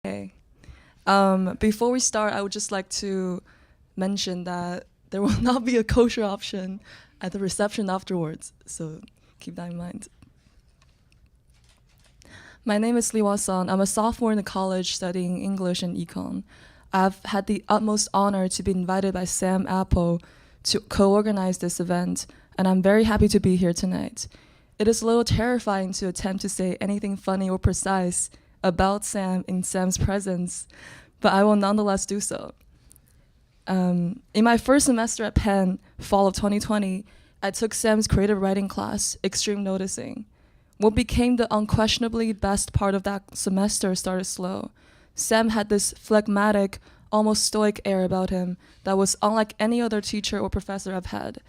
Okay. Before we start, I would just like to mention that there will not be a kosher option at the reception afterwards, so keep that in mind. My name is Liwa San. I'm a sophomore in the college studying English and econ. I've had the utmost honor to be invited by Sam Apple to co-organize this event, and I'm very happy to be here tonight. It is a little terrifying to attempt to say anything funny or precise about Sam in Sam's presence, but I will nonetheless do so. In my first semester at Penn, fall of 2020, I took Sam's creative writing class, Extreme Noticing. What became the unquestionably best part of that semester started slow. Sam had this phlegmatic, almost stoic air about him that was unlike any other teacher or professor I've had.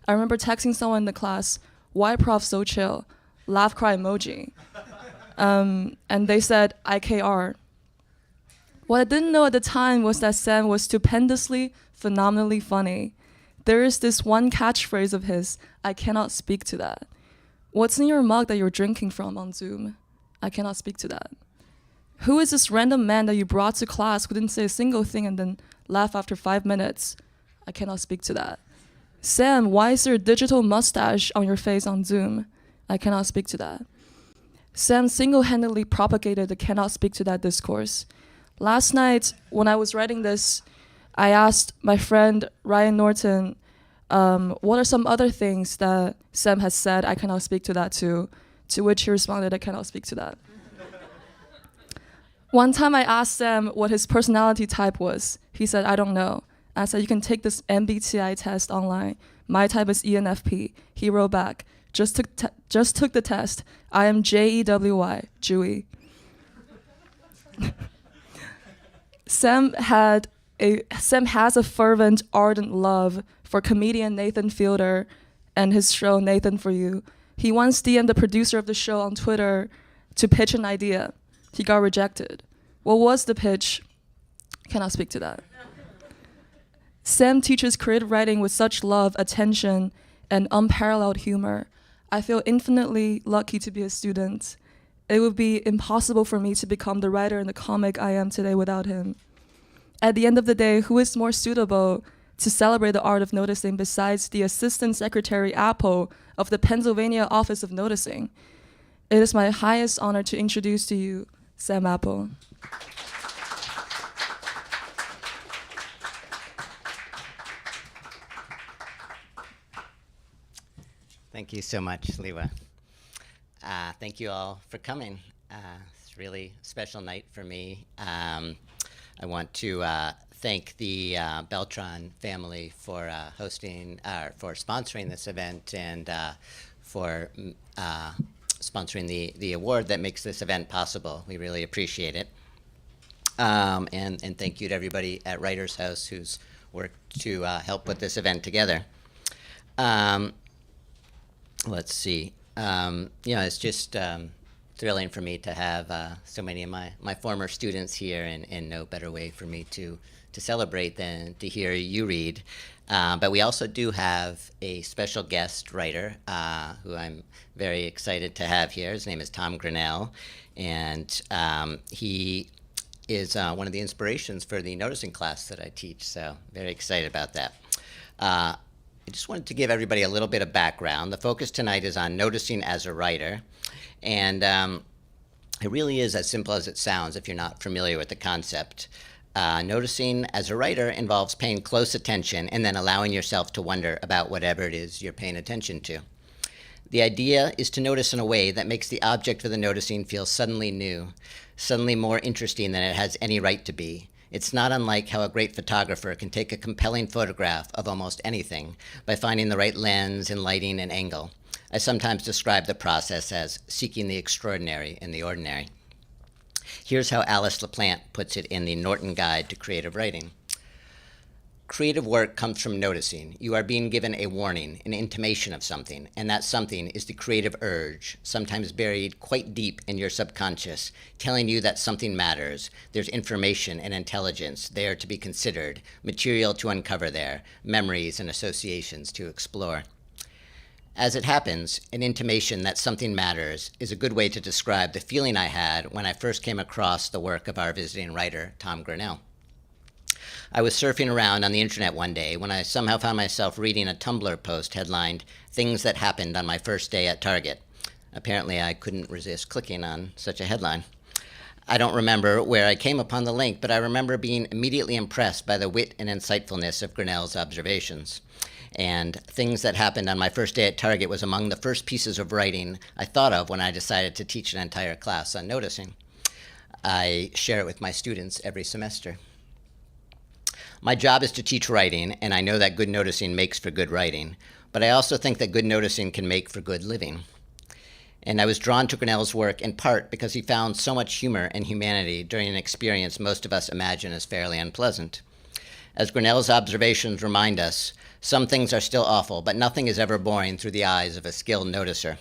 I remember texting someone in the class, "Why prof so chill?" Laugh cry emoji. And they said, IKR. What I didn't know at the time was that Sam was stupendously, phenomenally funny. There is this one catchphrase of his, "I cannot speak to that." What's in your mug that you're drinking from on Zoom? I cannot speak to that. Who is this random man that you brought to class who didn't say a single thing and then laugh after 5 minutes? I cannot speak to that. Sam, why is there a digital mustache on your face on Zoom? I cannot speak to that. Sam single-handedly propagated the cannot speak to that discourse. Last night, when I was writing this, I asked my friend Ryan Norton, what are some other things that Sam has said I cannot speak to that to which he responded, I cannot speak to that. One time I asked Sam what his personality type was. He said, I don't know. I said, you can take this MBTI test online. My type is ENFP. He wrote back, just took the test. I am JEWY, Jewy. Sam has a fervent, ardent love for comedian Nathan Fielder and his show Nathan For You. He once DM'd the producer of the show on Twitter to pitch an idea. He got rejected. What was the pitch? Cannot speak to that. Sam teaches creative writing with such love, attention, and unparalleled humor. I feel infinitely lucky to be a student. It would be impossible for me to become the writer and the comic I am today without him. At the end of the day, who is more suitable to celebrate the art of noticing besides the Assistant Secretary Apple of the Pennsylvania Office of Noticing? It is my highest honor to introduce to you Sam Apple. Thank you so much, Liwa. Thank you all for coming. It's really a special night for me. I want to thank the Beltran family for for sponsoring this event and for sponsoring the award that makes this event possible. We really appreciate it. And thank you to everybody at Writers House who's worked to help put this event together. Let's see. It's just thrilling for me to have so many of my former students here, and no better way for me to celebrate than to hear you read. But we also do have a special guest writer who I'm very excited to have here. His name is Tom Grinnell, and he is one of the inspirations for the noticing class that I teach, so very excited about that. I just wanted to give everybody a little bit of background. The focus tonight is on noticing as a writer, and it really is as simple as it sounds if you're not familiar with the concept. Noticing as a writer involves paying close attention and then allowing yourself to wonder about whatever it is you're paying attention to. The idea is to notice in a way that makes the object for the noticing feel suddenly new, suddenly more interesting than it has any right to be. It's not unlike how a great photographer can take a compelling photograph of almost anything by finding the right lens and lighting and angle. I sometimes describe the process as seeking the extraordinary in the ordinary. Here's how Alice LaPlante puts it in the Norton Guide to Creative Writing. Creative work comes from noticing. You are being given a warning, an intimation of something, and that something is the creative urge, sometimes buried quite deep in your subconscious, telling you that something matters. There's information and intelligence there to be considered, material to uncover there, memories and associations to explore. As it happens, an intimation that something matters is a good way to describe the feeling I had when I first came across the work of our visiting writer, Tom Grinnell. I was surfing around on the internet one day when I somehow found myself reading a Tumblr post headlined, "Things That Happened on My First Day at Target." Apparently, I couldn't resist clicking on such a headline. I don't remember where I came upon the link, but I remember being immediately impressed by the wit and insightfulness of Grinnell's observations. And "Things That Happened on My First Day at Target" was among the first pieces of writing I thought of when I decided to teach an entire class on noticing. I share it with my students every semester. My job is to teach writing, and I know that good noticing makes for good writing, but I also think that good noticing can make for good living. And I was drawn to Grinnell's work in part because he found so much humor and humanity during an experience most of us imagine as fairly unpleasant. As Grinnell's observations remind us, some things are still awful, but nothing is ever boring through the eyes of a skilled noticer.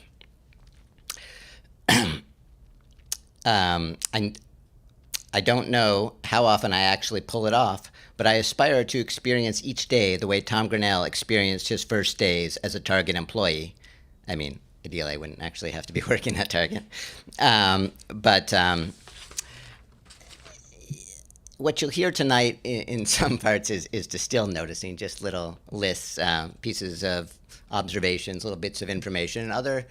I don't know how often I actually pull it off, but I aspire to experience each day the way Tom Grinnell experienced his first days as a Target employee. I mean, ideally, I wouldn't actually have to be working at Target. What you'll hear tonight in some parts is just still noticing, just little lists, pieces of observations, little bits of information. In other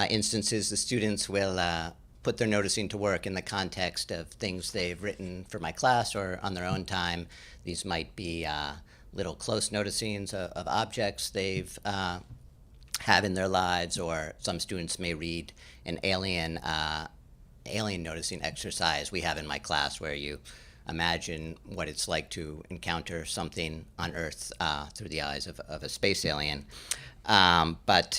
instances, the students will put their noticing to work in the context of things they've written for my class or on their own time. These might be little close noticings of objects they've have in their lives, or some students may read an alien noticing exercise we have in my class where you imagine what it's like to encounter something on Earth through the eyes of a space alien. But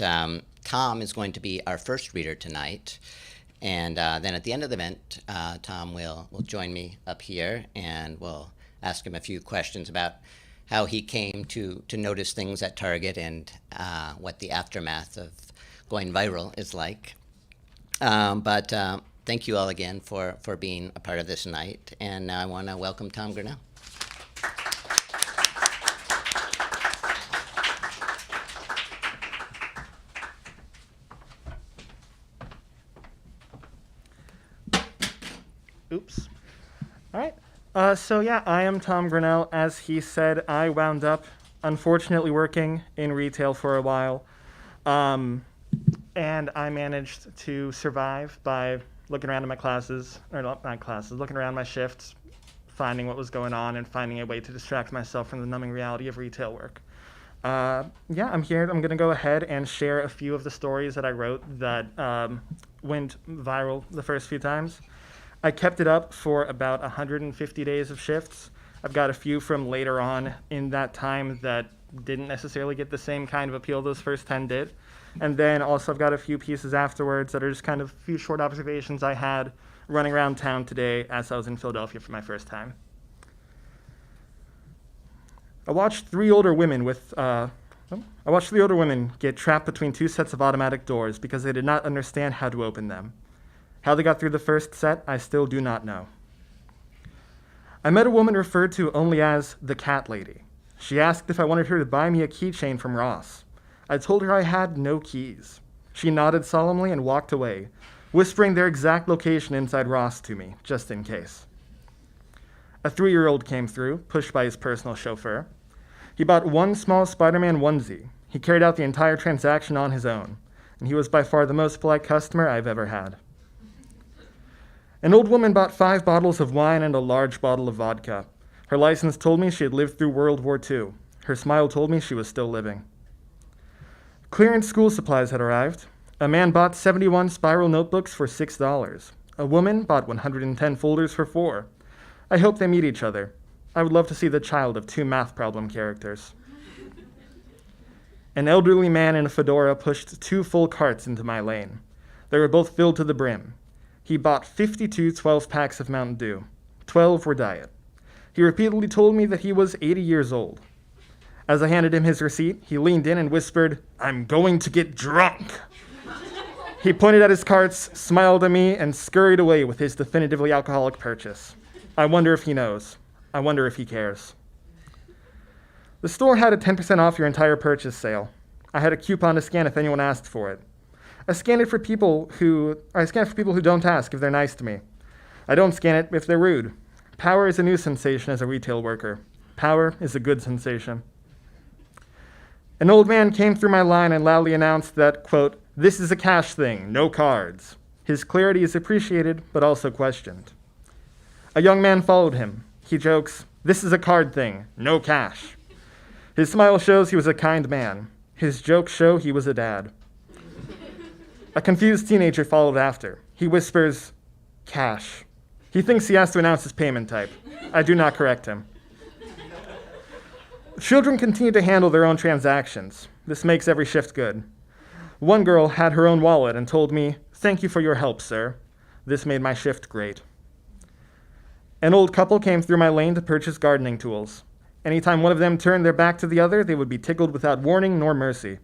Tom is going to be our first reader tonight. And then at the end of the event, Tom will join me up here, and we'll ask him a few questions about how he came to notice things at Target and what the aftermath of going viral is like. But thank you all again for being a part of this night. And now I want to welcome Tom Grinnell. Oops. All right. So yeah, I am Tom Grinnell. As he said, I wound up, unfortunately, working in retail for a while. And I managed to survive by looking around at my classes, or not classes, looking around my shifts, finding what was going on, and finding a way to distract myself from the numbing reality of retail work. Yeah, I'm here. I'm going to go ahead and share a few of the stories that I wrote that went viral the first few times. I kept it up for about 150 days of shifts. I've got a few from later on in that time that didn't necessarily get the same kind of appeal those first 10 did. And then also I've got a few pieces afterwards that are just kind of a few short observations I had running around town today as I was in Philadelphia for my first time. I watched three older women get trapped between two sets of automatic doors because they did not understand how to open them. How they got through the first set, I still do not know. I met a woman referred to only as the cat lady. She asked if I wanted her to buy me a keychain from Ross. I told her I had no keys. She nodded solemnly and walked away, whispering their exact location inside Ross to me, just in case. A 3-year-old came through, pushed by his personal chauffeur. He bought one small Spider-Man onesie. He carried out the entire transaction on his own, and he was by far the most polite customer I've ever had. An old woman bought 5 bottles of wine and a large bottle of vodka. Her license told me she had lived through World War II. Her smile told me she was still living. Clearance school supplies had arrived. A man bought 71 spiral notebooks for $6. A woman bought 110 folders for $4. I hope they meet each other. I would love to see the child of 2 math problem characters. An elderly man in a fedora pushed 2 full carts into my lane. They were both filled to the brim. He bought 52 12-packs of Mountain Dew. 12 were diet. He repeatedly told me that he was 80 years old. As I handed him his receipt, he leaned in and whispered, "I'm going to get drunk." He pointed at his carts, smiled at me, and scurried away with his definitively alcoholic purchase. I wonder if he knows. I wonder if he cares. The store had a 10% off your entire purchase sale. I had a coupon to scan if anyone asked for it. I scan it for people who don't ask if they're nice to me. I don't scan it if they're rude. Power is a new sensation as a retail worker. Power is a good sensation. An old man came through my line and loudly announced that, quote, "This is a cash thing, no cards." His clarity is appreciated, but also questioned. A young man followed him. He jokes, "This is a card thing, no cash." His smile shows he was a kind man. His jokes show he was a dad. A confused teenager followed after. He whispers, "Cash." He thinks he has to announce his payment type. I do not correct him. Children continue to handle their own transactions. This makes every shift good. One girl had her own wallet and told me, "Thank you for your help, sir." This made my shift great. An old couple came through my lane to purchase gardening tools. Anytime one of them turned their back to the other, they would be tickled without warning nor mercy.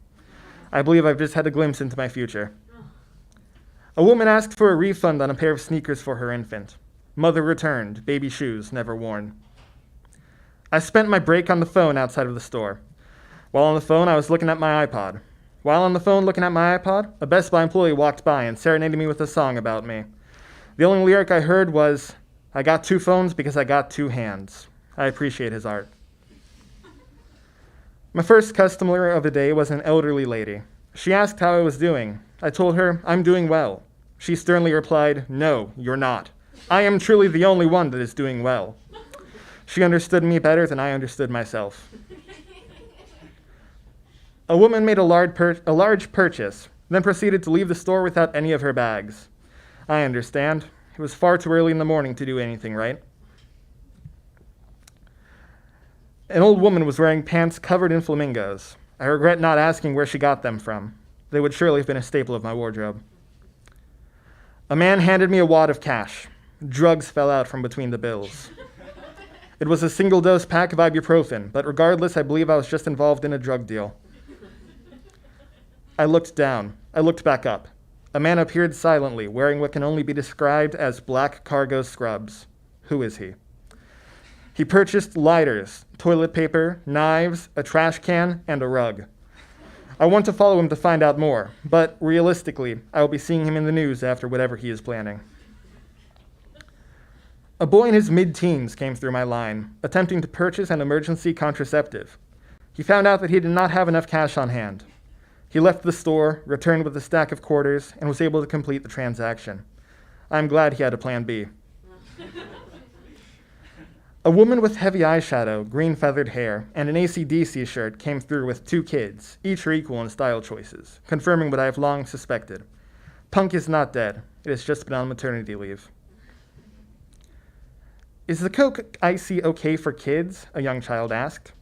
I believe I've just had a glimpse into my future. A woman asked for a refund on a pair of sneakers for her infant. Mother returned, baby shoes never worn. I spent my break on the phone outside of the store. While on the phone, I was looking at my iPod. While on the phone looking at my iPod, a Best Buy employee walked by and serenaded me with a song about me. The only lyric I heard was, "I got 2 phones because I got 2 hands." I appreciate his art. My first customer of the day was an elderly lady. She asked how I was doing. I told her, "I'm doing well." She sternly replied, "No, you're not. I am truly the only one that is doing well." She understood me better than I understood myself. A woman made a large purchase, then proceeded to leave the store without any of her bags. I understand. It was far too early in the morning to do anything right. An old woman was wearing pants covered in flamingos. I regret not asking where she got them from. They would surely have been a staple of my wardrobe. A man handed me a wad of cash. Drugs fell out from between the bills. It was a single-dose pack of ibuprofen, but regardless, I believe I was just involved in a drug deal. I looked down. I looked back up. A man appeared silently, wearing what can only be described as black cargo scrubs. Who is he? He purchased lighters, toilet paper, knives, a trash can, and a rug. I want to follow him to find out more, but realistically, I will be seeing him in the news after whatever he is planning. A boy in his mid-teens came through my line, attempting to purchase an emergency contraceptive. He found out that he did not have enough cash on hand. He left the store, returned with a stack of quarters, and was able to complete the transaction. I'm glad he had a plan B. A woman with heavy eyeshadow, green feathered hair, and an AC/DC shirt came through with 2 kids, each her equal in style choices, confirming what I have long suspected. Punk is not dead. It has just been on maternity leave. "Is the Coke Icy okay for kids?" a young child asked.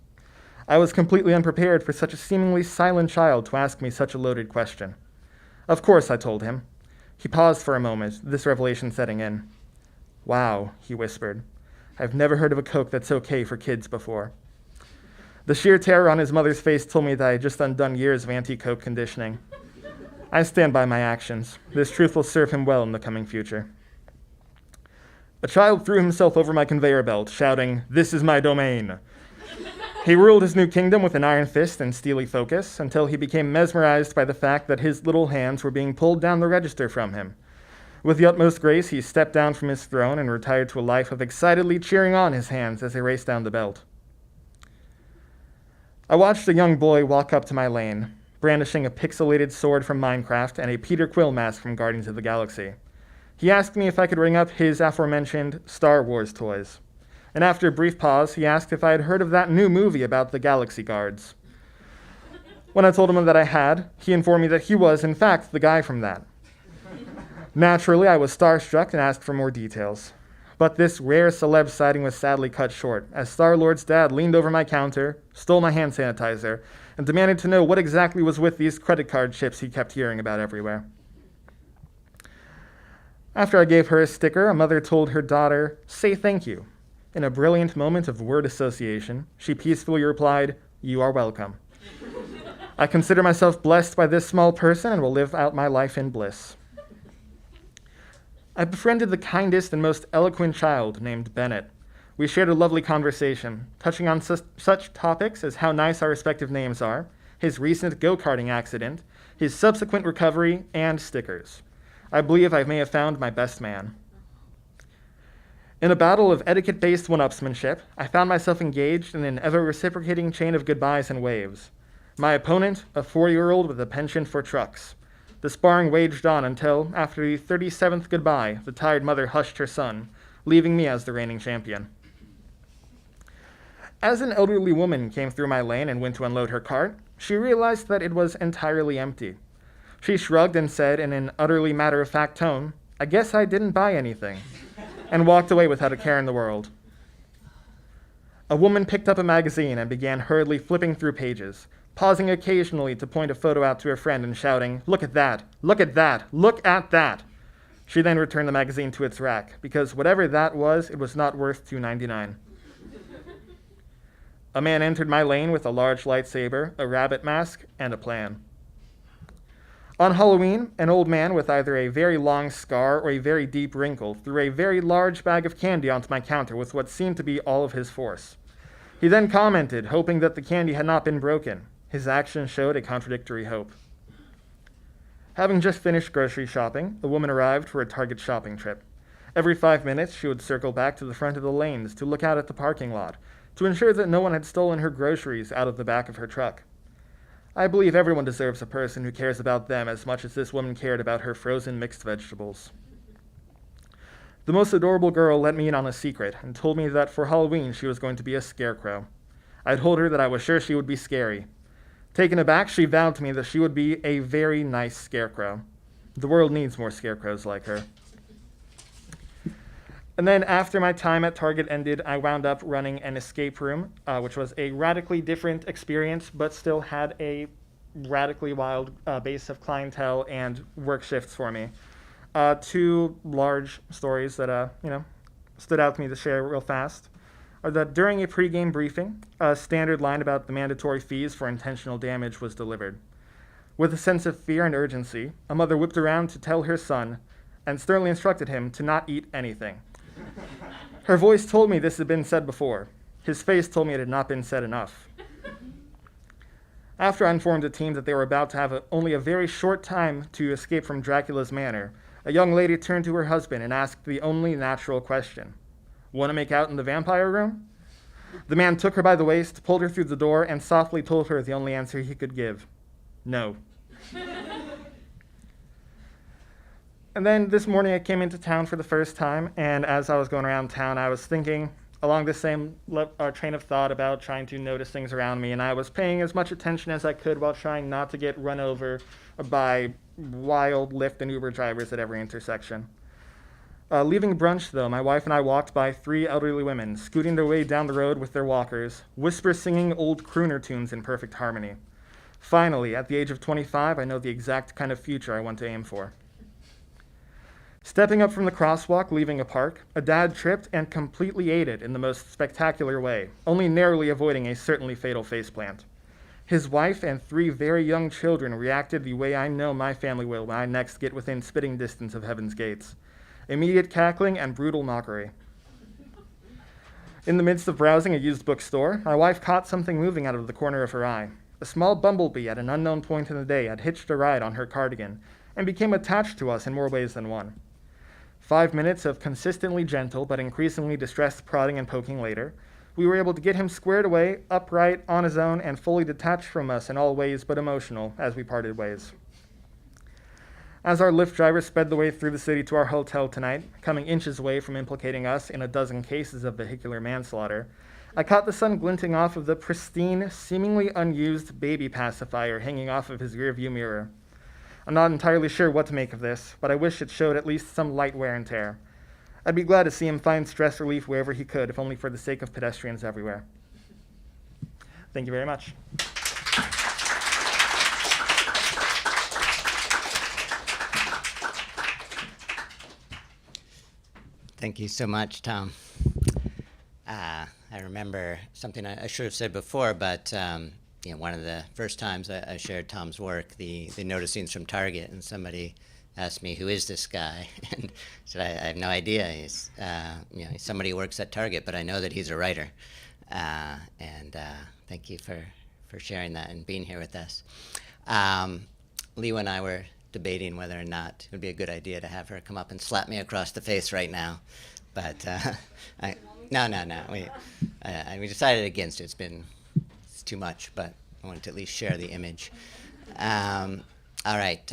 I was completely unprepared for such a seemingly silent child to ask me such a loaded question. "Of course," I told him. He paused for a moment, this revelation setting in. "Wow," he whispered. "I've never heard of a Coke that's okay for kids before." The sheer terror on his mother's face told me that I had just undone years of anti-Coke conditioning. I stand by my actions. This truth will serve him well in the coming future. A child threw himself over my conveyor belt, shouting, "This is my domain." He ruled his new kingdom with an iron fist and steely focus until he became mesmerized by the fact that his little hands were being pulled down the register from him. With the utmost grace, he stepped down from his throne and retired to a life of excitedly cheering on his hands as they raced down the belt. I watched a young boy walk up to my lane, brandishing a pixelated sword from Minecraft and a Peter Quill mask from Guardians of the Galaxy. He asked me if I could ring up his aforementioned Star Wars toys. And after a brief pause, he asked if I had heard of that new movie about the Galaxy Guards. When I told him that I had, he informed me that he was, in fact, the guy from that. Naturally, I was starstruck and asked for more details. But this rare celeb sighting was sadly cut short, as Star-Lord's dad leaned over my counter, stole my hand sanitizer, and demanded to know what exactly was with these credit card chips he kept hearing about everywhere. After I gave her a sticker, a mother told her daughter, "Say thank you." In a brilliant moment of word association, she peacefully replied, "You are welcome." I consider myself blessed by this small person and will live out my life in bliss. I befriended the kindest and most eloquent child named Bennett. We shared a lovely conversation, touching on such topics as how nice our respective names are, his recent go-karting accident, his subsequent recovery, and stickers. I believe I may have found my best man. In a battle of etiquette-based one-upsmanship, I found myself engaged in an ever-reciprocating chain of goodbyes and waves. My opponent, a 4-year-old with a penchant for trucks. The sparring waged on until, after the 37th goodbye, the tired mother hushed her son, leaving me as the reigning champion. As an elderly woman came through my lane and went to unload her cart, she realized that it was entirely empty. She shrugged and said in an utterly matter-of-fact tone, "I guess I didn't buy anything," and walked away without a care in the world. A woman picked up a magazine and began hurriedly flipping through pages, pausing occasionally to point a photo out to her friend and shouting, "Look at that! Look at that! Look at that!" She then returned the magazine to its rack, because whatever that was, it was not worth $2.99. A man entered my lane with a large lightsaber, a rabbit mask, and a plan. On Halloween, an old man with either a very long scar or a very deep wrinkle threw a very large bag of candy onto my counter with what seemed to be all of his force. He then commented, hoping that the candy had not been broken. His actions showed a contradictory hope. Having just finished grocery shopping, a woman arrived for a Target shopping trip. Every 5 minutes, she would circle back to the front of the lanes to look out at the parking lot, to ensure that no one had stolen her groceries out of the back of her truck. I believe everyone deserves a person who cares about them as much as this woman cared about her frozen mixed vegetables. The most adorable girl let me in on a secret and told me that for Halloween she was going to be a scarecrow. I told her that I was sure she would be scary. Taken aback, she vowed to me that she would be a very nice scarecrow. The world needs more scarecrows like her. And then after my time at Target ended, I wound up running an escape room, which was a radically different experience, but still had a radically wild base of clientele and work shifts for me. 2 large stories that stood out to me to share real fast are that during a pregame briefing, a standard line about the mandatory fees for intentional damage was delivered. With a sense of fear and urgency, a mother whipped around to tell her son and sternly instructed him to not eat anything. Her voice told me this had been said before. His face told me it had not been said enough. After I informed the team that they were about to have only a very short time to escape from Dracula's manor, a young lady turned to her husband and asked the only natural question. "Want to make out in the vampire room?" The man took her by the waist, pulled her through the door, and softly told her the only answer he could give. No. And then this morning I came into town for the first time, and as I was going around town, I was thinking along the same train of thought about trying to notice things around me, and I was paying as much attention as I could while trying not to get run over by wild Lyft and Uber drivers at every intersection. Leaving brunch, though, my wife and I walked by 3 elderly women, scooting their way down the road with their walkers, whisper-singing old crooner tunes in perfect harmony. Finally, at the age of 25, I know the exact kind of future I want to aim for. Stepping up from the crosswalk, leaving a park, a dad tripped and completely ate it in the most spectacular way, only narrowly avoiding a certainly fatal faceplant. His wife and 3 very young children reacted the way I know my family will when I next get within spitting distance of heaven's gates. Immediate cackling and brutal mockery. In the midst of browsing a used bookstore, my wife caught something moving out of the corner of her eye. A small bumblebee at an unknown point in the day had hitched a ride on her cardigan and became attached to us in more ways than one. 5 minutes of consistently gentle but increasingly distressed prodding and poking later, we were able to get him squared away, upright, on his own, and fully detached from us in all ways but emotional as we parted ways. As our Lyft driver sped the way through the city to our hotel tonight, coming inches away from implicating us in a dozen cases of vehicular manslaughter, I caught the sun glinting off of the pristine, seemingly unused baby pacifier hanging off of his rearview mirror. I'm not entirely sure what to make of this, but I wish it showed at least some light wear and tear. I'd be glad to see him find stress relief wherever he could, if only for the sake of pedestrians everywhere. Thank you very much. Thank you so much, Tom. I remember something I should have said before, but one of the first times I shared Tom's work, the noticings from Target, and somebody asked me, "Who is this guy?" And I said, I have no idea. He's he's somebody who works at Target, but I know that he's a writer. And thank you for for sharing that and being here with us. Leo and I were debating whether or not it would be a good idea to have her come up and slap me across the face right now. But no. We decided against it. It's too much, but I wanted to at least share the image. All right.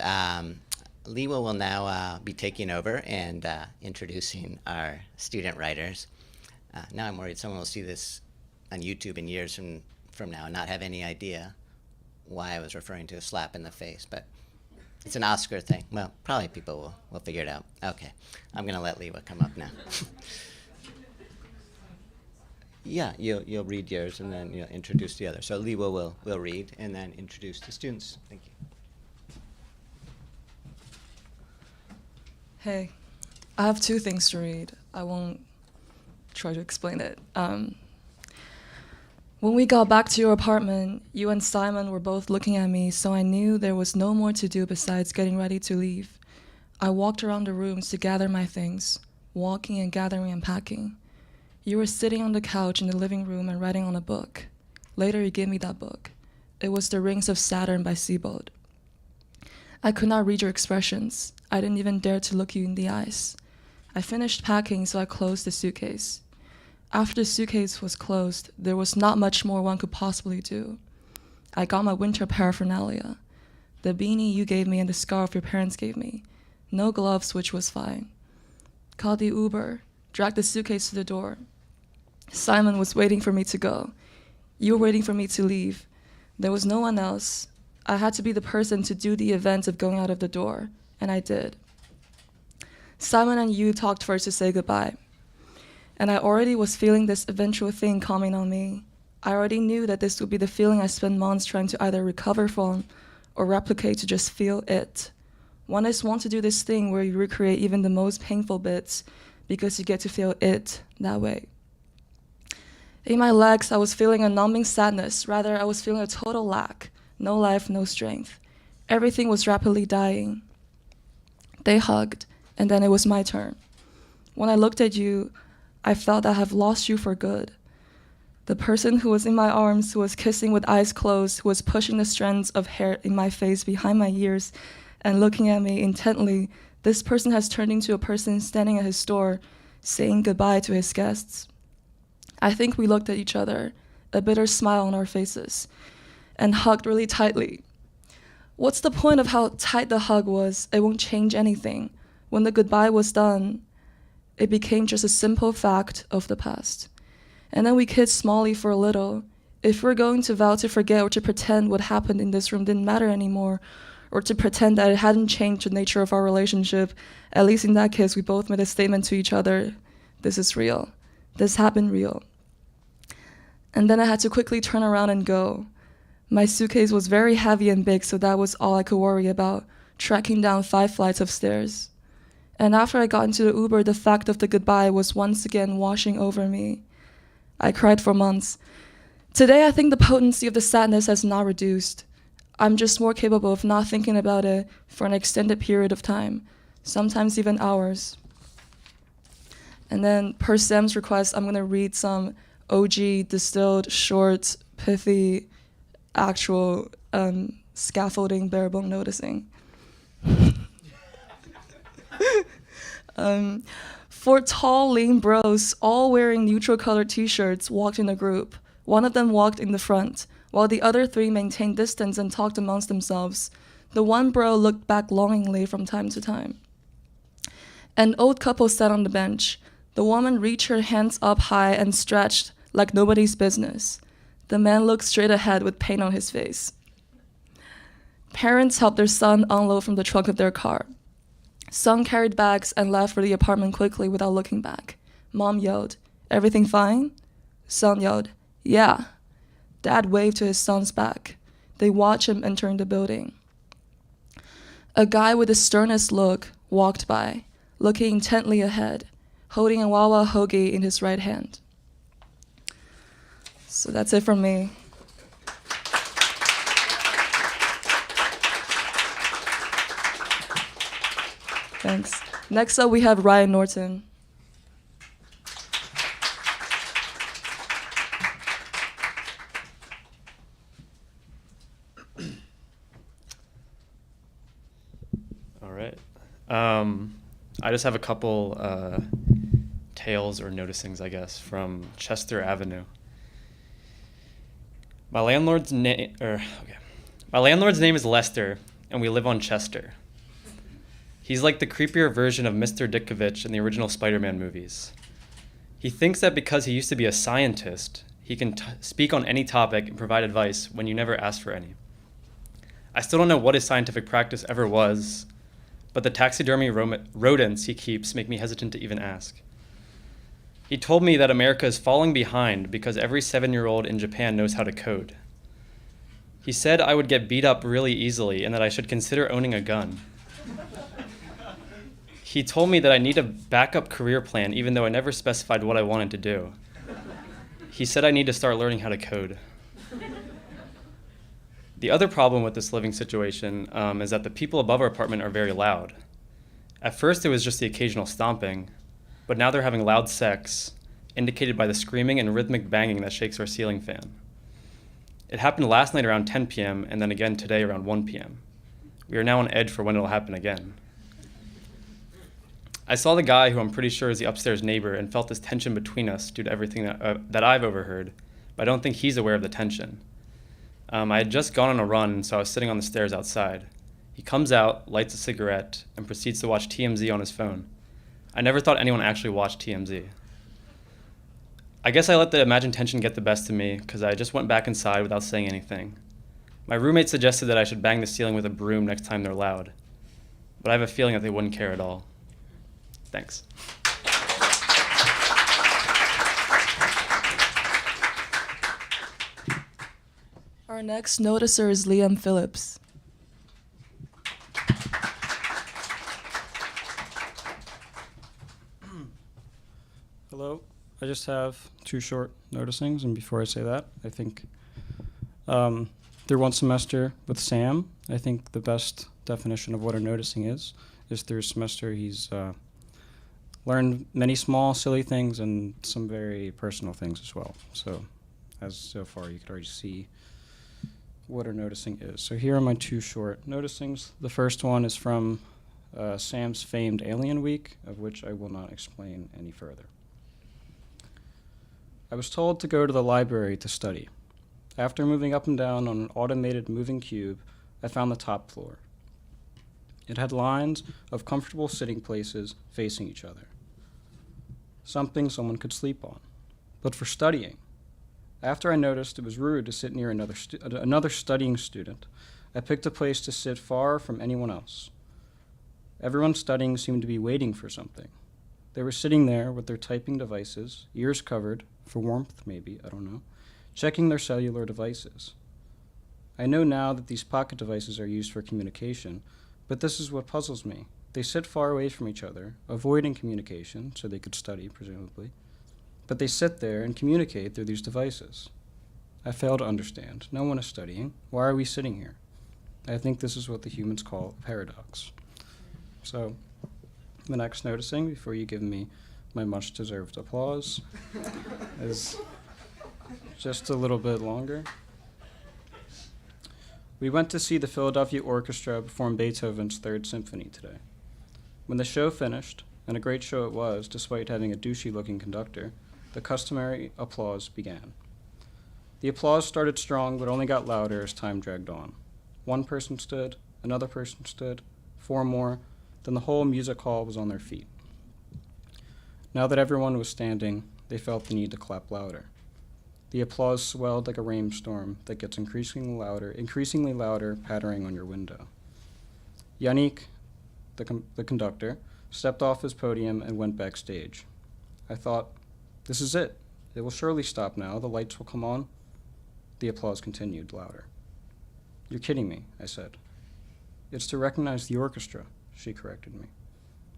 Leo will now be taking over and introducing our student writers. Now I'm worried someone will see this on YouTube in years from now and not have any idea why I was referring to a slap in the face, but it's an Oscar thing. Well, probably people will figure it out. Okay, I'm gonna let Lewa come up now. Yeah, you'll read yours and then you'll introduce the other. So Lewa will read and then introduce the students. Thank you. Hey, I have two things to read. I won't try to explain it. When we got back to your apartment, you and Simon were both looking at me, so I knew there was no more to do besides getting ready to leave. I walked around the rooms to gather my things, walking and gathering and packing. You were sitting on the couch in the living room and writing on a book. Later, you gave me that book. It was The Rings of Saturn by Siebold. I could not read your expressions. I didn't even dare to look you in the eyes. I finished packing, so I closed the suitcase. After the suitcase was closed, there was not much more one could possibly do. I got my winter paraphernalia. The beanie you gave me and the scarf your parents gave me. No gloves, which was fine. Called the Uber, dragged the suitcase to the door. Simon was waiting for me to go. You were waiting for me to leave. There was no one else. I had to be the person to do the event of going out of the door, and I did. Simon and you talked first to say goodbye. And I already was feeling this eventual thing coming on me. I already knew that this would be the feeling I spent months trying to either recover from or replicate to just feel it. One is want to do this thing where you recreate even the most painful bits because you get to feel it that way. In my legs, I was feeling a numbing sadness. Rather, I was feeling a total lack. No life, no strength. Everything was rapidly dying. They hugged, and then it was my turn. When I looked at you, I felt I have lost you for good. The person who was in my arms, who was kissing with eyes closed, who was pushing the strands of hair in my face behind my ears and looking at me intently, this person has turned into a person standing at his door, saying goodbye to his guests. I think we looked at each other, a bitter smile on our faces, and hugged really tightly. What's the point of how tight the hug was? It won't change anything. When the goodbye was done, it became just a simple fact of the past. And then we kissed smallly for a little. If we're going to vow to forget or to pretend what happened in this room didn't matter anymore, or to pretend that it hadn't changed the nature of our relationship, at least in that case, we both made a statement to each other. This is real. This happened real. And then I had to quickly turn around and go. My suitcase was very heavy and big, so that was all I could worry about, tracking down 5 flights of stairs. And after I got into the Uber, the fact of the goodbye was once again washing over me. I cried for months. Today, I think the potency of the sadness has not reduced. I'm just more capable of not thinking about it for an extended period of time, sometimes even hours. And then, per Sam's request, I'm going to read some OG, distilled, short, pithy, actual scaffolding, bare-bone noticing. 4 tall, lean bros, all wearing neutral-colored t-shirts, walked in a group. One of them walked in the front, while the other 3 maintained distance and talked amongst themselves. The one bro looked back longingly from time to time. An old couple sat on the bench. The woman reached her hands up high and stretched like nobody's business. The man looked straight ahead with pain on his face. Parents helped their son unload from the trunk of their car. Son carried bags and left for the apartment quickly without looking back. Mom yelled, "Everything fine?" Son yelled, "Yeah." Dad waved to his son's back. They watched him entering the building. A guy with the sternest look walked by, looking intently ahead, holding a Wawa hoagie in his right hand. So that's it from me. Thanks. Next up, we have Ryan Norton. I just have a couple tales or noticings, I guess, from Chester Avenue. My landlord's name is Lester, and we live on Chester. He's like the creepier version of Mr. Ditkovich in the original Spider-Man movies. He thinks that because he used to be a scientist, he can speak on any topic and provide advice when you never ask for any. I still don't know what his scientific practice ever was, but the taxidermy rodents he keeps make me hesitant to even ask. He told me that America is falling behind because every 7-year-old in Japan knows how to code. He said I would get beat up really easily and that I should consider owning a gun. He told me that I need a backup career plan even though I never specified what I wanted to do. He said I need to start learning how to code. The other problem with this living situation is that the people above our apartment are very loud. At first it was just the occasional stomping, but now they're having loud sex, indicated by the screaming and rhythmic banging that shakes our ceiling fan. It happened last night around 10 p.m. and then again today around 1 p.m. We are now on edge for when it'll happen again. I saw the guy who I'm pretty sure is the upstairs neighbor and felt this tension between us due to everything that I've overheard, but I don't think he's aware of the tension. I had just gone on a run, so I was sitting on the stairs outside. He comes out, lights a cigarette, and proceeds to watch TMZ on his phone. I never thought anyone actually watched TMZ. I guess I let the imagined tension get the best of me because I just went back inside without saying anything. My roommate suggested that I should bang the ceiling with a broom next time they're loud, but I have a feeling that they wouldn't care at all. Thanks. Our next noticer is Liam Phillips. Hello. I just have 2 short noticings, and before I say that, I think through one semester with Sam, I think the best definition of what a noticing is through a semester he's learned many small, silly things and some very personal things as well. So far, you could already see what a noticing is. So here are my 2 short noticings. The first one is from Sam's famed Alien Week, of which I will not explain any further. I was told to go to the library to study. After moving up and down on an automated moving cube, I found the top floor. It had lines of comfortable sitting places facing each other. Something someone could sleep on. But for studying, after I noticed it was rude to sit near another studying student, I picked a place to sit far from anyone else. Everyone studying seemed to be waiting for something. They were sitting there with their typing devices, ears covered, for warmth maybe, I don't know, checking their cellular devices. I know now that these pocket devices are used for communication, but this is what puzzles me. They sit far away from each other, avoiding communication, so they could study, presumably, but they sit there and communicate through these devices. I fail to understand. No one is studying. Why are we sitting here? I think this is what the humans call a paradox. So, the next noticing, before you give me my much-deserved applause, is just a little bit longer. We went to see the Philadelphia Orchestra perform Beethoven's Third Symphony today. When the show finished, and a great show it was, despite having a douchey-looking conductor, the customary applause began. The applause started strong, but only got louder as time dragged on. One person stood, another person stood, 4 more, then the whole music hall was on their feet. Now that everyone was standing, they felt the need to clap louder. The applause swelled like a rainstorm that gets increasingly louder, pattering on your window. Yannick, the conductor, stepped off his podium and went backstage. I thought, this is it. It will surely stop now. The lights will come on. The applause continued, louder. You're kidding me, I said. It's to recognize the orchestra, she corrected me.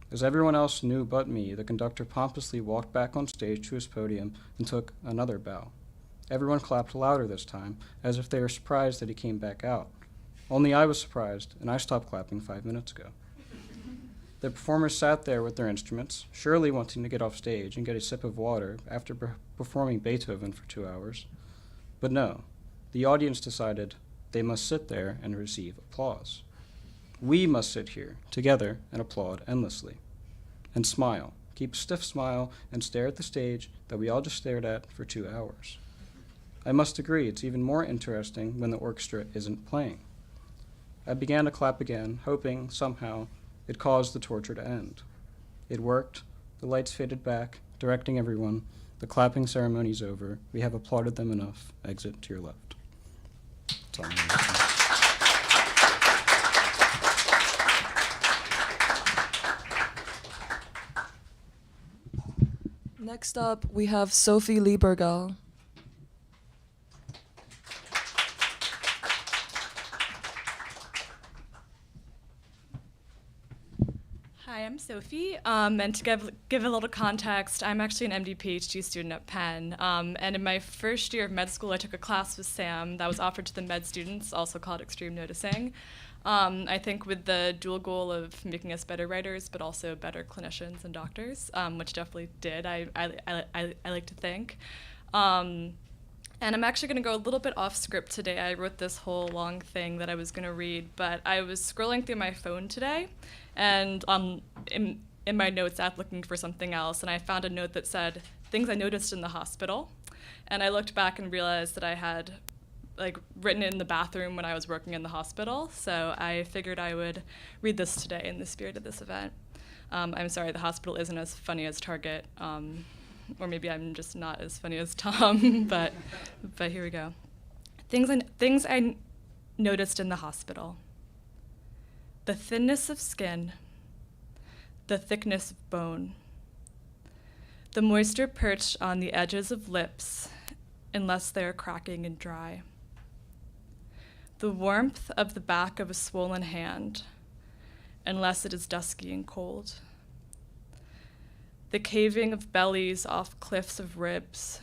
As everyone else knew but me, the conductor pompously walked back on stage to his podium and took another bow. Everyone clapped louder this time, as if they were surprised that he came back out. Only I was surprised, and I stopped clapping 5 minutes ago. The performers sat there with their instruments, surely wanting to get off stage and get a sip of water after performing Beethoven for 2 hours. But no, the audience decided they must sit there and receive applause. We must sit here, together, and applaud endlessly. And smile. Keep a stiff smile and stare at the stage that we all just stared at for 2 hours. I must agree, it's even more interesting when the orchestra isn't playing. I began to clap again, hoping, somehow, it caused the torture to end. It worked. The lights faded back, directing everyone. The clapping ceremony's over. We have applauded them enough. Exit to your left. That's all I'm gonna say. Next up, we have Sophie Liebergle. Hi, I'm Sophie, and to give a little context, I'm actually an MD PhD student at Penn, and in my first year of med school, I took a class with Sam that was offered to the med students, also called Extreme Noticing. I think with the dual goal of making us better writers, but also better clinicians and doctors, which definitely did, I like to think. And I'm actually going to go a little bit off script today. I wrote this whole long thing that I was going to read, but I was scrolling through my phone today, and in my notes app looking for something else, and I found a note that said, things I noticed in the hospital. And I looked back and realized that I had written it in the bathroom when I was working in the hospital, so I figured I would read this today in the spirit of this event. I'm sorry, the hospital isn't as funny as Target, or maybe I'm just not as funny as Tom, but here we go. Things I noticed in the hospital. The thinness of skin, the thickness of bone, the moisture perched on the edges of lips unless they are cracking and dry. The warmth of the back of a swollen hand, unless it is dusky and cold. The caving of bellies off cliffs of ribs,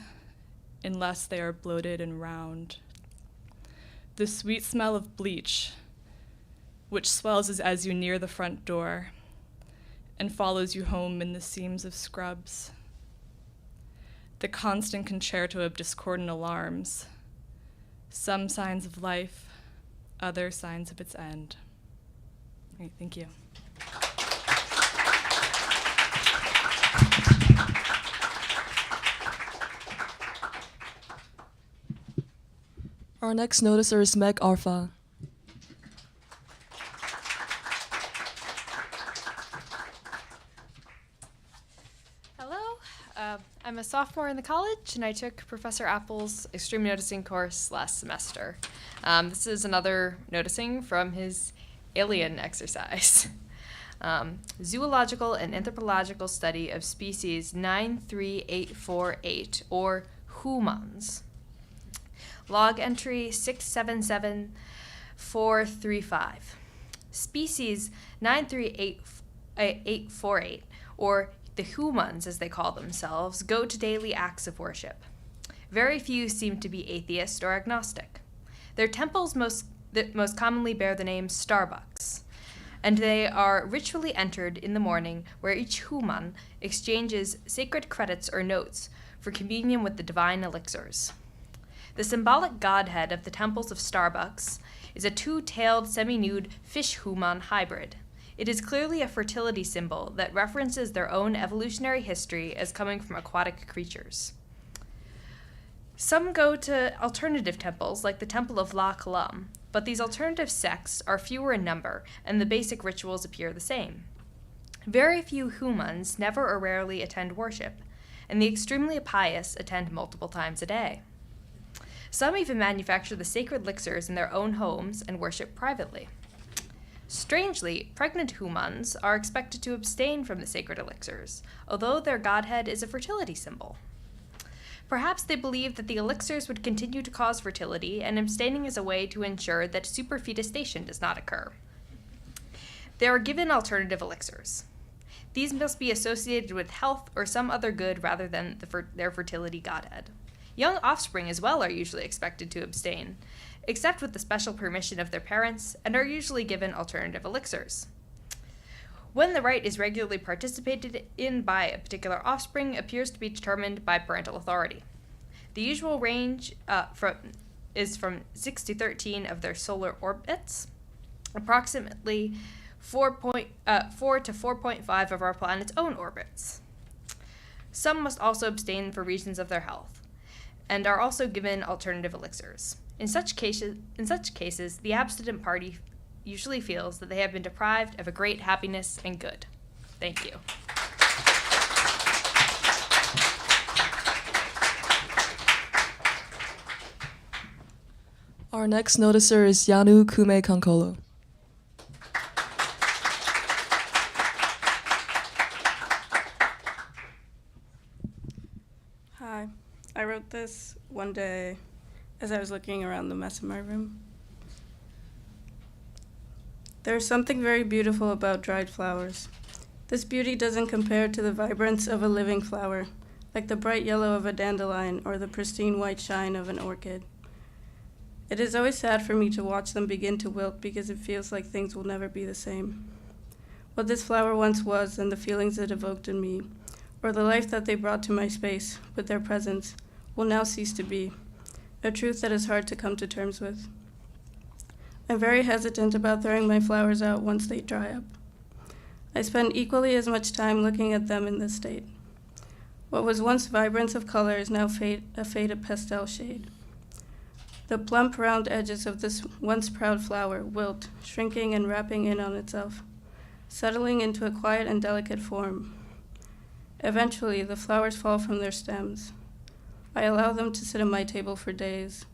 unless they are bloated and round. The sweet smell of bleach, which swells as you near the front door and follows you home in the seams of scrubs. The constant concerto of discordant alarms, some signs of life, other signs of its end. Okay, thank you. Our next noticer is Meg Arfa. Hello, I'm a sophomore in the college, and I took Professor Apple's Extreme Noticing course last semester. This is another noticing from his alien exercise. Zoological and anthropological study of species 93848, or humans. Log entry 677435. Species 93848, or the humans as they call themselves, go to daily acts of worship. Very few seem to be atheist or agnostic. Their temples most commonly bear the name Starbucks, and they are ritually entered in the morning, where each human exchanges sacred credits or notes for communion with the divine elixirs. The symbolic godhead of the temples of Starbucks is a two-tailed, semi-nude fish-human hybrid. It is clearly a fertility symbol that references their own evolutionary history as coming from aquatic creatures. Some go to alternative temples, like the Temple of La Colombe, but these alternative sects are fewer in number, and the basic rituals appear the same. Very few humans never or rarely attend worship, and the extremely pious attend multiple times a day. Some even manufacture the sacred elixirs in their own homes and worship privately. Strangely, pregnant humans are expected to abstain from the sacred elixirs, although their godhead is a fertility symbol. Perhaps they believe that the elixirs would continue to cause fertility, and abstaining is a way to ensure that superfetusation does not occur. They are given alternative elixirs. These must be associated with health or some other good rather than their fertility godhead. Young offspring as well are usually expected to abstain, except with the special permission of their parents, and are usually given alternative elixirs. When the rite is regularly participated in by a particular offspring appears to be determined by parental authority. The usual range is from 6 to 13 of their solar orbits. approximately 4 to 4.5 of our planet's own orbits. Some must also abstain for reasons of their health, and are also given alternative elixirs. In such cases, the abstinent party usually feels that they have been deprived of a great happiness and good. Thank you. Our next noticer is Yanu Kume Kankolo. Hi. I wrote this one day as I was looking around the mess in my room. There's something very beautiful about dried flowers. This beauty doesn't compare to the vibrance of a living flower, like the bright yellow of a dandelion or the pristine white shine of an orchid. It is always sad for me to watch them begin to wilt because it feels like things will never be the same. What this flower once was and the feelings it evoked in me, or the life that they brought to my space with their presence, will now cease to be, a truth that is hard to come to terms with. I'm very hesitant about throwing my flowers out once they dry up. I spend equally as much time looking at them in this state. What was once vibrance of color is now a faded pastel shade. The plump, round edges of this once proud flower wilt, shrinking and wrapping in on itself, settling into a quiet and delicate form. Eventually, the flowers fall from their stems. I allow them to sit at my table for days,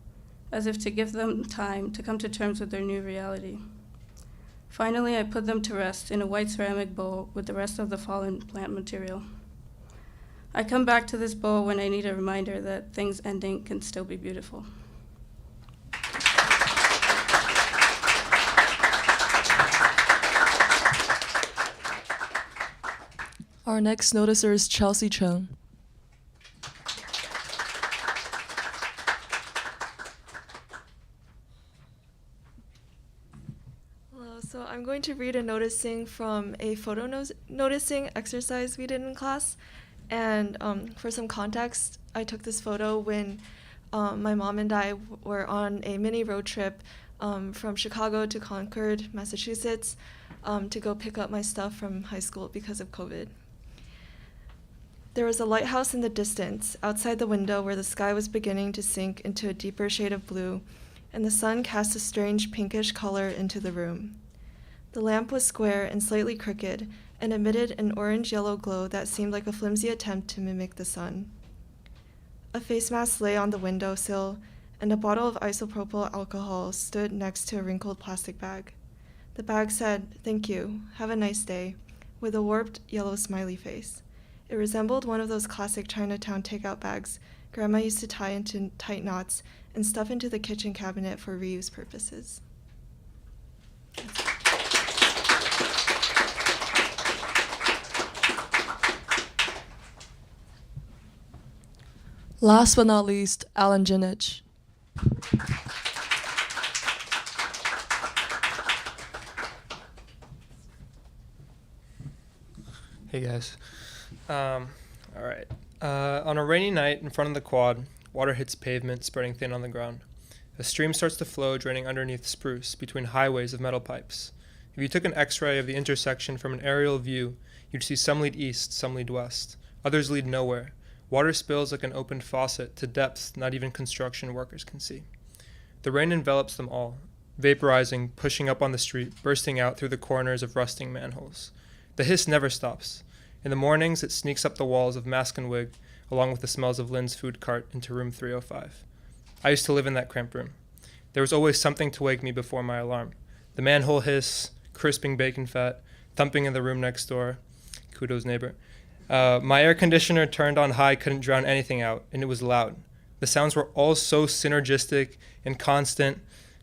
as if to give them time to come to terms with their new reality. Finally, I put them to rest in a white ceramic bowl with the rest of the fallen plant material. I come back to this bowl when I need a reminder that things ending can still be beautiful. Our next noticer is Chelsea Chung. Hello, so I'm going to read a noticing from a photo noticing exercise we did in class. And for some context, I took this photo when my mom and I were on a mini road trip from Chicago to Concord, Massachusetts, to go pick up my stuff from high school because of COVID. There was a lighthouse in the distance, outside the window where the sky was beginning to sink into a deeper shade of blue, and the sun cast a strange pinkish color into the room. The lamp was square and slightly crooked, and emitted an orange-yellow glow that seemed like a flimsy attempt to mimic the sun. A face mask lay on the windowsill, and a bottle of isopropyl alcohol stood next to a wrinkled plastic bag. The bag said, "Thank you, have a nice day," with a warped yellow smiley face. It resembled one of those classic Chinatown takeout bags Grandma used to tie into tight knots and stuff into the kitchen cabinet for reuse purposes. Last but not least, Alan Ginich. Hey guys. All right. On a rainy night in front of the quad, water hits pavement, spreading thin on the ground. A stream starts to flow, draining underneath spruce between highways of metal pipes. If you took an X-ray of the intersection from an aerial view, you'd see some lead east, some lead west. Others lead nowhere. Water spills like an opened faucet to depths not even construction workers can see. The rain envelops them all, vaporizing, pushing up on the street, bursting out through the corners of rusting manholes. The hiss never stops. In the mornings, it sneaks up the walls of Mask and Wig, along with the smells of Lynn's food cart, into room 305. I used to live in that cramped room. There was always something to wake me before my alarm. The manhole hiss, crisping bacon fat, thumping in the room next door. Kudos, neighbor. My air conditioner turned on high couldn't drown anything out, and it was loud. The sounds were all so synergistic and constant.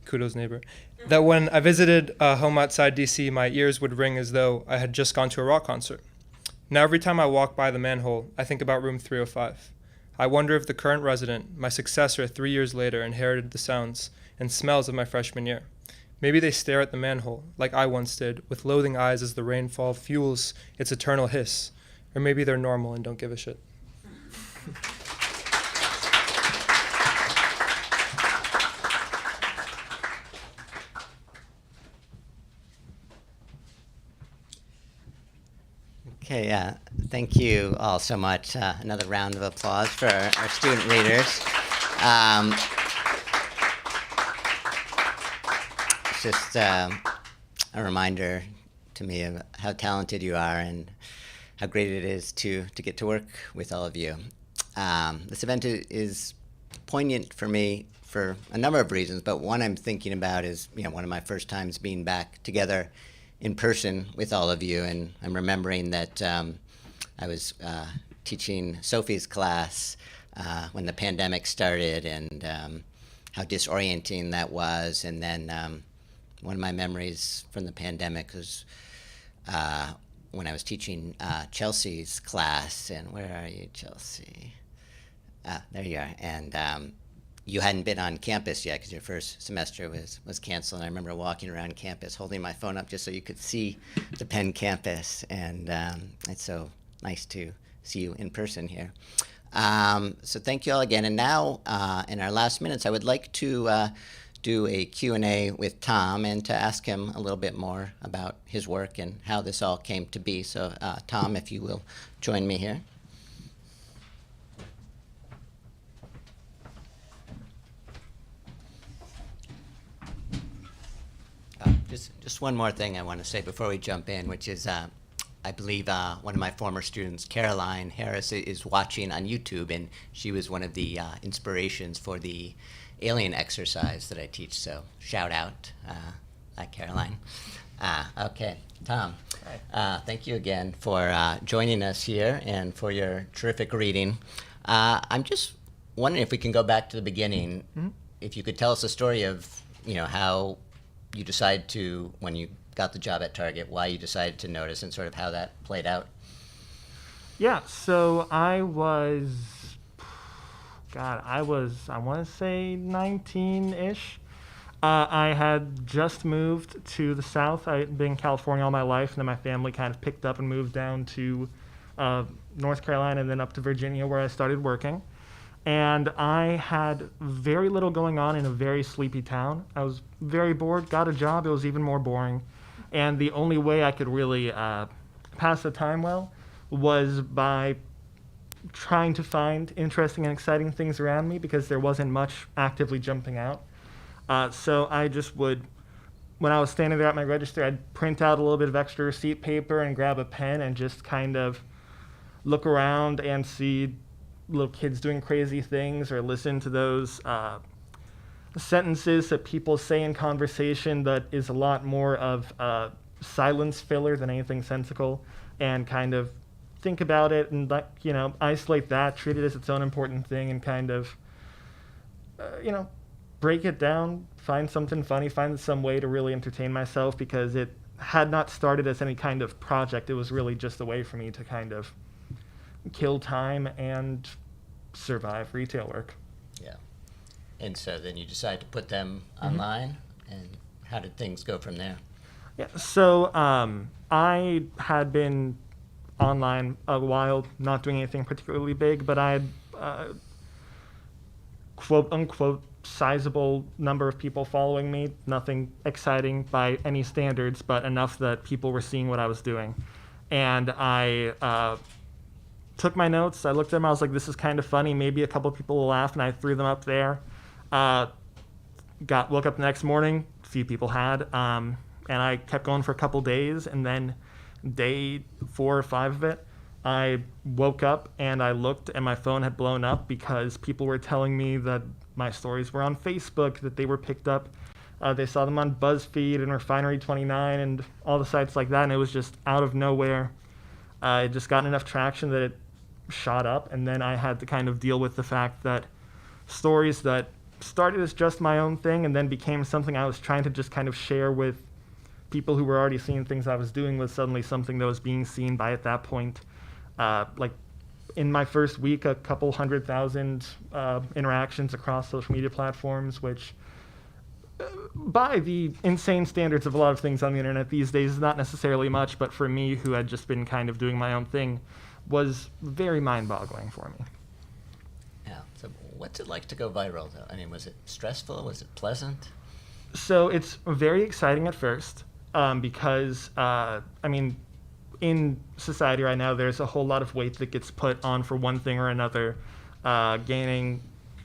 Kudos, neighbor. That when I visited a home outside DC, my ears would ring as though I had just gone to a rock concert. Now every time I walk by the manhole, I think about room 305. I wonder if the current resident, my successor 3 years later, inherited the sounds and smells of my freshman year. Maybe they stare at the manhole, like I once did, with loathing eyes as the rainfall fuels its eternal hiss. Or maybe they're normal and don't give a shit. Okay, thank you all so much. Another round of applause for our student readers. It's just a reminder to me of how talented you are and how great it is to get to work with all of you. This event is poignant for me for a number of reasons, but one I'm thinking about is, one of my first times being back together in person with all of you, and I'm remembering that I was teaching Sophie's class when the pandemic started, and how disorienting that was. And then one of my memories from the pandemic was when I was teaching Chelsea's class. And where are you, Chelsea? There you are. And you hadn't been on campus yet because your first semester was canceled. And I remember walking around campus holding my phone up just so you could see the Penn campus. And it's so nice to see you in person here. So thank you all again. And now, in our last minutes, I would like to do a Q&A with Tom and to ask him a little bit more about his work and how this all came to be. So Tom, if you will join me here. Just one more thing I want to say before we jump in, which is I believe one of my former students, Caroline Harris, is watching on YouTube, and she was one of the inspirations for the alien exercise that I teach. So shout out, Caroline. Okay, Tom, thank you again for joining us here and for your terrific reading. I'm just wondering if we can go back to the beginning. Mm-hmm. If you could tell us the story of, how you decided to, when you got the job at Target, why you decided to notice and sort of how that played out. Yeah, so I want to say 19-ish. I had just moved to the South. I had been in California all my life, and then my family kind of picked up and moved down to North Carolina and then up to Virginia, where I started working. And I had very little going on in a very sleepy town. I was very bored, got a job, it was even more boring. And the only way I could really pass the time well was by trying to find interesting and exciting things around me, because there wasn't much actively jumping out. So I just would, when I was standing there at my register, I'd print out a little bit of extra receipt paper and grab a pen and just kind of look around and see little kids doing crazy things, or listen to those sentences that people say in conversation that is a lot more of silence filler than anything sensical, and kind of think about it and isolate that, treat it as its own important thing, and kind of break it down, find something funny, find some way to really entertain myself, because it had not started as any kind of project. It was really just a way for me to kind of kill time and survive retail work. Yeah. And so then you decided to put them online, and how did things go from there? Yeah, so I had been online a while, not doing anything particularly big, but I had quote unquote sizable number of people following me, nothing exciting by any standards, but enough that people were seeing what I was doing. And I took my notes, I looked at them, I was like, this is kind of funny, maybe a couple people will laugh, and I threw them up there. Woke up the next morning, a few people had, and I kept going for a couple days, and then day 4 or 5 of it, I woke up and I looked and my phone had blown up because people were telling me that my stories were on Facebook, that they were picked up. They saw them on BuzzFeed and Refinery29 and all the sites like that, and it was just out of nowhere. It just got enough traction that it shot up, and then I had to kind of deal with the fact that stories that started as just my own thing and then became something I was trying to just kind of share with people who were already seeing things I was doing was suddenly something that was being seen by, at that point, like in my first week, a couple 100,000 interactions across social media platforms, which by the insane standards of a lot of things on the internet these days is not necessarily much, but for me, who had just been kind of doing my own thing, was very mind-boggling for me. Yeah. So what's it like to go viral, though? I mean, was it stressful? Was it pleasant? So it's very exciting at first, because, in society right now, there's a whole lot of weight that gets put on for one thing or another, gaining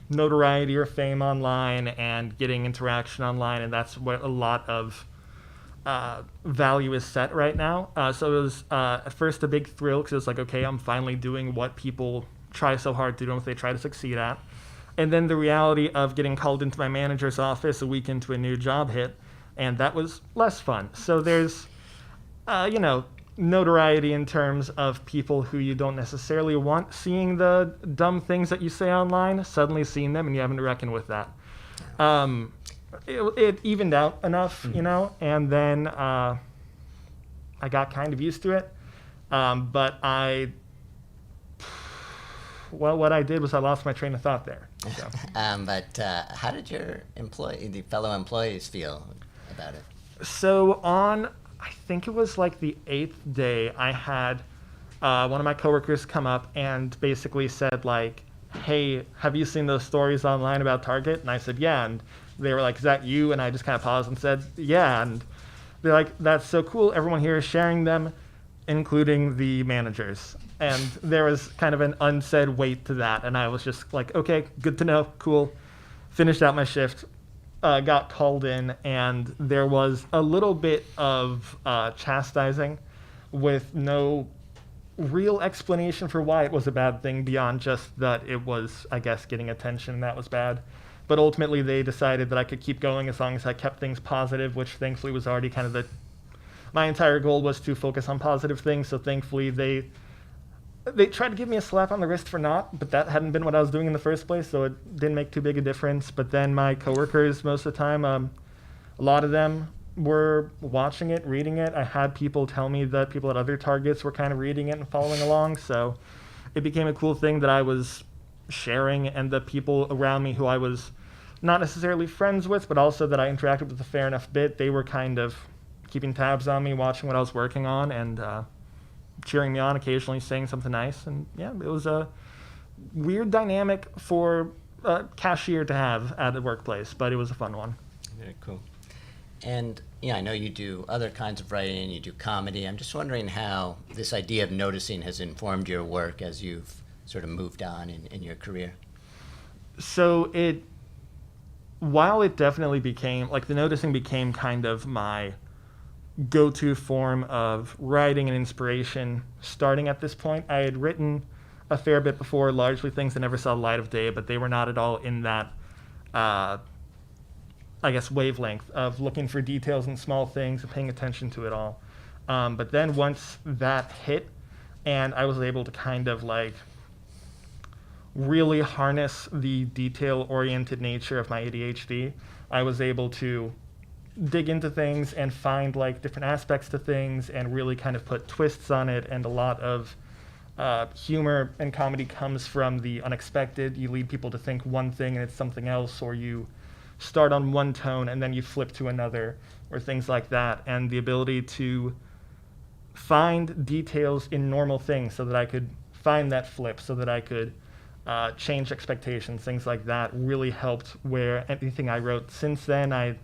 notoriety or fame online and getting interaction online, and that's what a lot of value is set right now. So it was at first a big thrill because it was like, okay, I'm finally doing what people try so hard to do and what they try to succeed at. And then the reality of getting called into my manager's office a week into a new job hit, and that was less fun. So there's, notoriety in terms of people who you don't necessarily want seeing the dumb things that you say online, suddenly seeing them, and you having to reckon with that. It evened out enough, and then I got kind of used to it. But what I did was I lost my train of thought there. So. But how did the fellow employees feel about it? So I think it was like the 8th day, I had one of my coworkers come up and basically said like, hey, have you seen those stories online about Target? And I said, yeah. And they were like, is that you? And I just kind of paused and said, yeah. And they're like, that's so cool. Everyone here is sharing them, including the managers. And there was kind of an unsaid weight to that. And I was just like, okay, good to know. Cool. Finished out my shift. Got called in, and there was a little bit of chastising with no real explanation for why it was a bad thing beyond just that it was, I guess, getting attention, and that was bad. But ultimately, they decided that I could keep going as long as I kept things positive, which thankfully was already kind of my entire goal was to focus on positive things, so thankfully they tried to give me a slap on the wrist for not, but that hadn't been what I was doing in the first place, so it didn't make too big a difference. But then my coworkers, most of the time, a lot of them were watching it, reading it. I had people tell me that people at other targets were kind of reading it and following along, so it became a cool thing that I was sharing, and the people around me who I was not necessarily friends with, but also that I interacted with a fair enough bit, they were kind of keeping tabs on me, watching what I was working on, and cheering me on, occasionally saying something nice. And yeah, it was a weird dynamic for a cashier to have at the workplace, but it was a fun one. Very cool. And I know you do other kinds of writing, you do comedy. I'm just wondering how this idea of noticing has informed your work as you've sort of moved on in your career. So while it definitely became, like the noticing became kind of my go-to form of writing and inspiration starting at this point. I had written a fair bit before, largely things that never saw the light of day, but they were not at all in that, wavelength of looking for details and small things and paying attention to it all. But then once that hit and I was able to kind of like really harness the detail-oriented nature of my ADHD, I was able to dig into things and find like different aspects to things and really kind of put twists on it. And a lot of humor and comedy comes from the unexpected. You lead people to think one thing and it's something else, or you start on one tone and then you flip to another, or things like that. And the ability to find details in normal things so that I could find that flip, so that I could change expectations, things like that really helped where anything I wrote since then. I've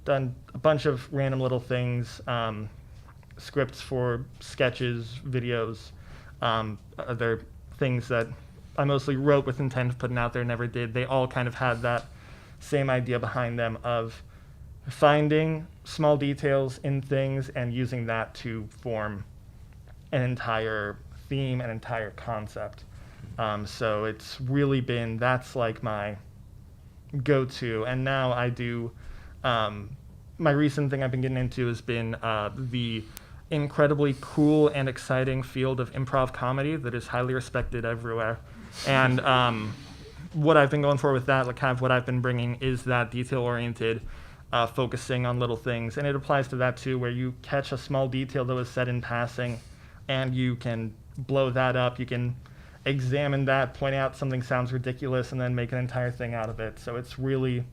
done a bunch of random little things, scripts for sketches, videos, other things that I mostly wrote with intent of putting out there, never did. They all kind of had that same idea behind them of finding small details in things and using that to form an entire theme, an entire concept. So it's really been, that's like my go-to. And now I do, my recent thing I've been getting into has been the incredibly cool and exciting field of improv comedy that is highly respected everywhere. And what I've been going for with that, like kind of what I've been bringing, is that detail-oriented, focusing on little things. And it applies to that too, where you catch a small detail that was said in passing and you can blow that up. You can examine that, point out something sounds ridiculous, and then make an entire thing out of it. So it's really,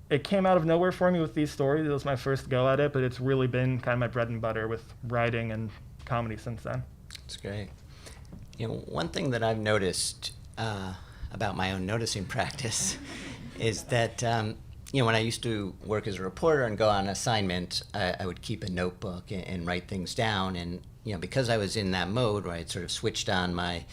it came out of nowhere for me with these stories. It was my first go at it, but it's really been kind of my bread and butter with writing and comedy since then. That's great. One thing that I've noticed about my own noticing practice is that, when I used to work as a reporter and go on assignment, I would keep a notebook and write things down. And because I was in that mode where I'd sort of switched on my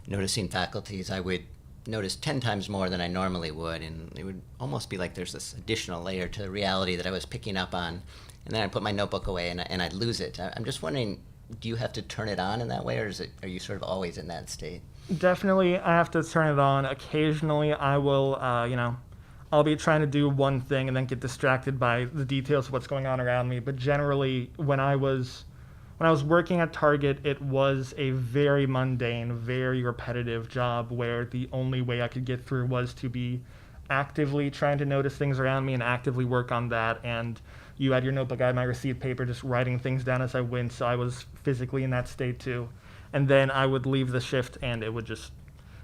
noticing faculties, I would notice 10 times more than I normally would, and it would almost be like there's this additional layer to the reality that I was picking up on, and then I'd put my notebook away and I'd lose it. I'm just wondering, do you have to turn it on in that way, or are you sort of always in that state? Definitely, I have to turn it on. Occasionally, I will, I'll be trying to do one thing and then get distracted by the details of what's going on around me. But generally, when I was working at Target, it was a very mundane, very repetitive job where the only way I could get through was to be actively trying to notice things around me and actively work on that. And you had your notebook, I had my receipt paper, just writing things down as I went, so I was physically in that state too. And then I would leave the shift and it would just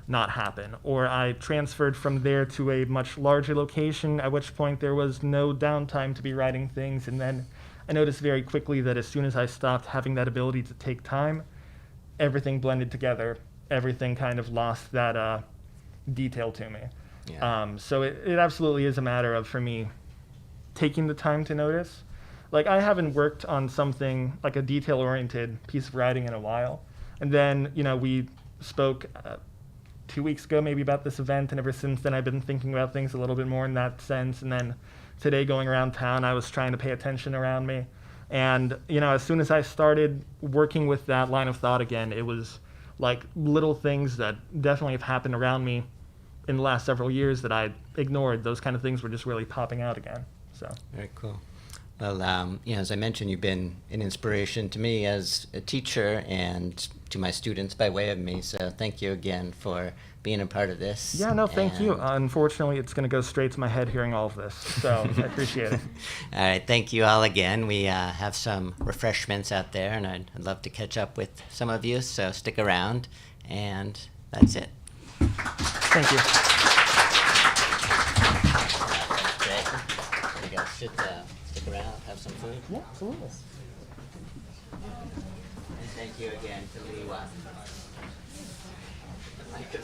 not happen. Or I transferred from there to a much larger location, at which point there was no downtime to be writing things. And then I noticed very quickly that as soon as I stopped having that ability to take time, everything blended together. Everything kind of lost that detail to me. Yeah. So it absolutely is a matter of, for me, taking the time to notice. Like, I haven't worked on something like a detail-oriented piece of writing in a while. And then, we spoke 2 weeks ago maybe about this event, and ever since then I've been thinking about things a little bit more in that sense. And then today, going around town, I was trying to pay attention around me. And, as soon as I started working with that line of thought again, it was like little things that definitely have happened around me in the last several years that I ignored. Those kind of things were just really popping out again. So Very cool. Well, as I mentioned, you've been an inspiration to me as a teacher and to my students by way of me. So thank you again for being a part of this. Yeah, no, thank you. Unfortunately, it's going to go straight to my head hearing all of this. So I appreciate it. All right, thank you all again. We have some refreshments out there, and I'd love to catch up with some of you. So stick around, and that's it. Thank you. You guys should stick around, have some food. Yeah, absolutely. And thank you again to Liwa. Thank you.